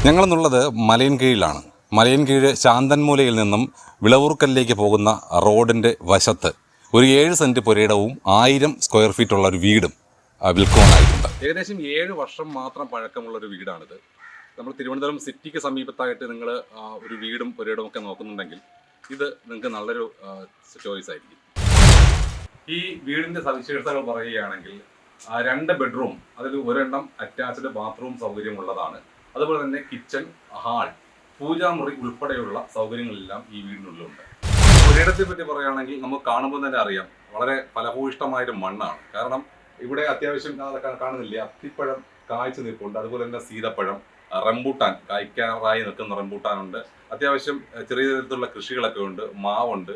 ഞങ്ങളെന്നുള്ളത് മലയൻകീഴിലാണ്. മലയൻകീഴ് ശാന്തൻമൂലയിൽ നിന്നും വിളവൂർക്കലിലേക്ക് പോകുന്ന റോഡിൻ്റെ വശത്ത് ഒരു 7 സെൻറ്റ് പുരയിടവും 1000 സ്ക്വയർ ഫീറ്റുള്ള ഒരു വീടും വിൽക്കുവാനായിട്ടുണ്ട്. ഏകദേശം 7 വർഷം മാത്രം പഴക്കമുള്ളൊരു വീടാണിത്. നമ്മൾ തിരുവനന്തപുരം സിറ്റിക്ക് സമീപത്തായിട്ട് നിങ്ങൾ ഒരു വീടും പുരയിടവും ഒക്കെ നോക്കുന്നുണ്ടെങ്കിൽ ഇത് നിങ്ങൾക്ക് നല്ലൊരു ചോയ്സ് ആയിരിക്കും. ഈ വീടിൻ്റെ സവിശേഷതകൾ പറയുകയാണെങ്കിൽ 2 ബെഡ്റൂം, അതിൽ ഒരെണ്ണം അറ്റാച്ച്ഡ് ബാത്റൂം സൗകര്യമുള്ളതാണ്. അതുപോലെ തന്നെ കിച്ചൺ, ഹാൾ, പൂജാമുറി ഉൾപ്പെടെയുള്ള സൗകര്യങ്ങളെല്ലാം ഈ വീടിനുള്ളിലുണ്ട്. പുരയിടത്തെ പറ്റി പറയുകയാണെങ്കിൽ നമുക്ക് കാണുമ്പോൾ തന്നെ അറിയാം, വളരെ ഫലഭൂയിഷ്ടമായൊരു മണ്ണാണ്. കാരണം ഇവിടെ അത്യാവശ്യം കാണുന്നില്ലേ, അത്തിപ്പഴം കായ്ച്ചു നിൽപ്പുണ്ട്. അതുപോലെ തന്നെ സീതപ്പഴം, റംബൂട്ടാൻ, കായ്ക്കാറായി നിൽക്കുന്ന റംബൂട്ടാനുണ്ട്. അത്യാവശ്യം ചെറിയ തരത്തിലുള്ള കൃഷികളൊക്കെ ഉണ്ട്, മാവുണ്ട്,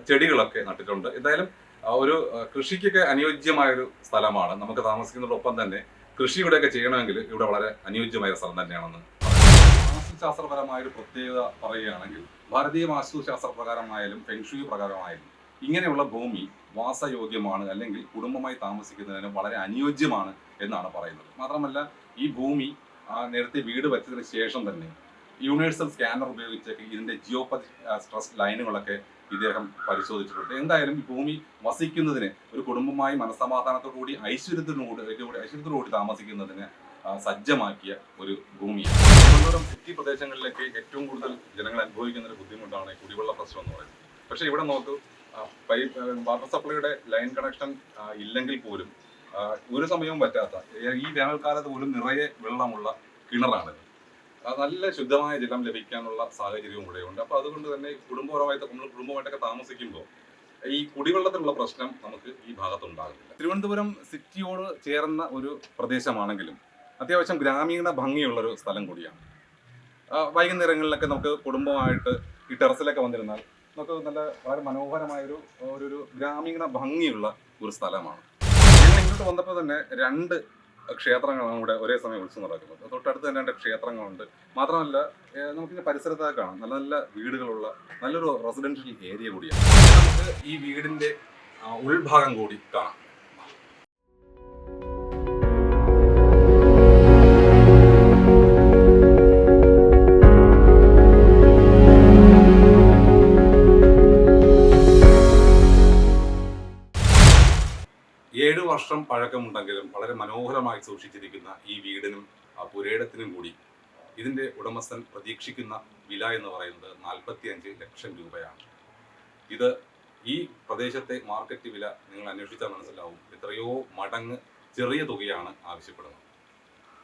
ചെടികളൊക്കെ നട്ടിട്ടുണ്ട്. എന്തായാലും ഒരു കൃഷിക്കൊക്കെ അനുയോജ്യമായൊരു സ്ഥലമാണ്. നമുക്ക് താമസിക്കുന്നതോടൊപ്പം തന്നെ കൃഷിയുടെയൊക്കെ ചെയ്യണമെങ്കിൽ ഇവിടെ വളരെ അനുയോജ്യമായ സ്ഥലം തന്നെയാണെന്ന്. വാസ്തുശാസ്ത്രപരമായൊരു പ്രത്യേകത പറയുകയാണെങ്കിൽ ഭാരതീയ വാസ്തുശാസ്ത്ര പ്രകാരമായാലും ഫെങ്ഷുയി പ്രകാരമായാലും ഇങ്ങനെയുള്ള ഭൂമി വാസയോഗ്യമാണ്, അല്ലെങ്കിൽ കുടുംബമായി താമസിക്കുന്നതിന് വളരെ അനുയോജ്യമാണ് എന്നാണ് പറയുന്നത്. മാത്രമല്ല ഈ ഭൂമി നേരത്തെ വീട് വെച്ചതിന് ശേഷം തന്നെ യൂണിവേഴ്സൽ സ്കാനർ ഉപയോഗിച്ചൊക്കെ ഇതിൻ്റെ ജിയോപതി സ്ട്രെസ് ലൈനുകളൊക്കെ ഇദ്ദേഹം പരിശോധിച്ചിട്ടുണ്ട്. എന്തായാലും ഈ ഭൂമി വസിക്കുന്നതിന്, ഒരു കുടുംബമായി മനസ്സമാധാനത്തോടുകൂടി ഐശ്വര്യത്തോടുകൂടി താമസിക്കുന്നതിന് സജ്ജമാക്കിയ ഒരു ഭൂമിയാണ്. തിരുവനന്തപുരം സിറ്റി പ്രദേശങ്ങളിലേക്ക് ഏറ്റവും കൂടുതൽ ജനങ്ങൾ അനുഭവിക്കുന്ന ഒരു ബുദ്ധിമുട്ടാണ് കുടിവെള്ള പ്രശ്നം എന്ന് പറയുന്നത്. പക്ഷേ ഇവിടെ നോക്കൂ, വാട്ടർ സപ്ലൈയുടെ ലൈൻ കണക്ഷൻ ഇല്ലെങ്കിൽ പോലും ഒരു സമയവും പറ്റാത്ത, ഈ വേനൽക്കാലത്ത് പോലും നിറയെ വെള്ളമുള്ള കിണറാണിത്. നല്ല ശുദ്ധമായ ജലം ലഭിക്കാനുള്ള സാഹചര്യവും ഇവിടെയുണ്ട്. അപ്പോൾ അതുകൊണ്ട് തന്നെ കുടുംബമായിട്ടൊക്കെ താമസിക്കുമ്പോൾ ഈ കുടിവെള്ളത്തിനുള്ള പ്രശ്നം നമുക്ക് ഈ ഭാഗത്തുണ്ടാകുന്നില്ല. തിരുവനന്തപുരം സിറ്റിയോട് ചേർന്ന ഒരു പ്രദേശമാണെങ്കിലും അത്യാവശ്യം ഗ്രാമീണ ഭംഗിയുള്ളൊരു സ്ഥലം കൂടിയാണ്. വൈകുന്നേരങ്ങളിലൊക്കെ നമുക്ക് കുടുംബമായിട്ട് ഈ ടെറസിലൊക്കെ വന്നിരുന്നാൽ നമുക്ക് വളരെ മനോഹരമായൊരു ഒരു ഗ്രാമീണ ഭംഗിയുള്ള ഒരു സ്ഥലമാണ്. ഞങ്ങൾ ഇങ്ങോട്ട് വന്നപ്പോൾ തന്നെ 2 ക്ഷേത്രങ്ങളാണ് ഇവിടെ ഒരേ സമയം ഉത്സവം നടക്കുന്നത്. തൊട്ടടുത്ത് തന്നെ 2 ക്ഷേത്രങ്ങളുണ്ട്. മാത്രമല്ല നമുക്കിങ്ങനെ പരിസരത്തൊക്കെ കാണാം നല്ല നല്ല വീടുകളുള്ള നല്ലൊരു റെസിഡൻഷ്യൽ ഏരിയ കൂടിയാണ്. നമുക്ക് ഈ വീടിൻ്റെ ഉൾഭാഗം കൂടി കാണാം. ഏഴ് വർഷം പഴക്കമുണ്ടെങ്കിലും വളരെ മനോഹരമായി സൂക്ഷിച്ചിരിക്കുന്ന ഈ വീടിനും പുരയിടത്തിനും കൂടി ഇതിൻ്റെ ഉടമസ്ഥൻ പ്രതീക്ഷിക്കുന്ന വില എന്ന് പറയുന്നത് 45 ലക്ഷം രൂപയാണ്. ഇത് ഈ പ്രദേശത്തെ മാർക്കറ്റ് വില നിങ്ങൾ അന്വേഷിച്ചാൽ മനസ്സിലാവും, എത്രയോ മടങ്ങ് ചെറിയ തുകയാണ് ആവശ്യപ്പെടുന്നത്.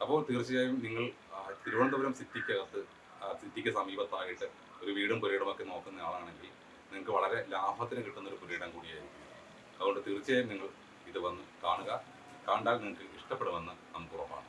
അപ്പോൾ തീർച്ചയായും നിങ്ങൾ തിരുവനന്തപുരം സിറ്റിക്ക് സമീപത്തായിട്ട് ഒരു വീടും പുരയിടമൊക്കെ നോക്കുന്ന ആളാണെങ്കിൽ നിങ്ങൾക്ക് വളരെ ലാഭത്തിന് കിട്ടുന്നൊരു പുരയിടം കൂടിയായിരിക്കും. അതുകൊണ്ട് തീർച്ചയായും നിങ്ങൾ ഇത് വന്ന് കാണുക. കണ്ടാൽ നിങ്ങൾക്ക് ഇഷ്ടപ്പെടുമെന്ന് നമുക്ക് ഉറപ്പാണ്.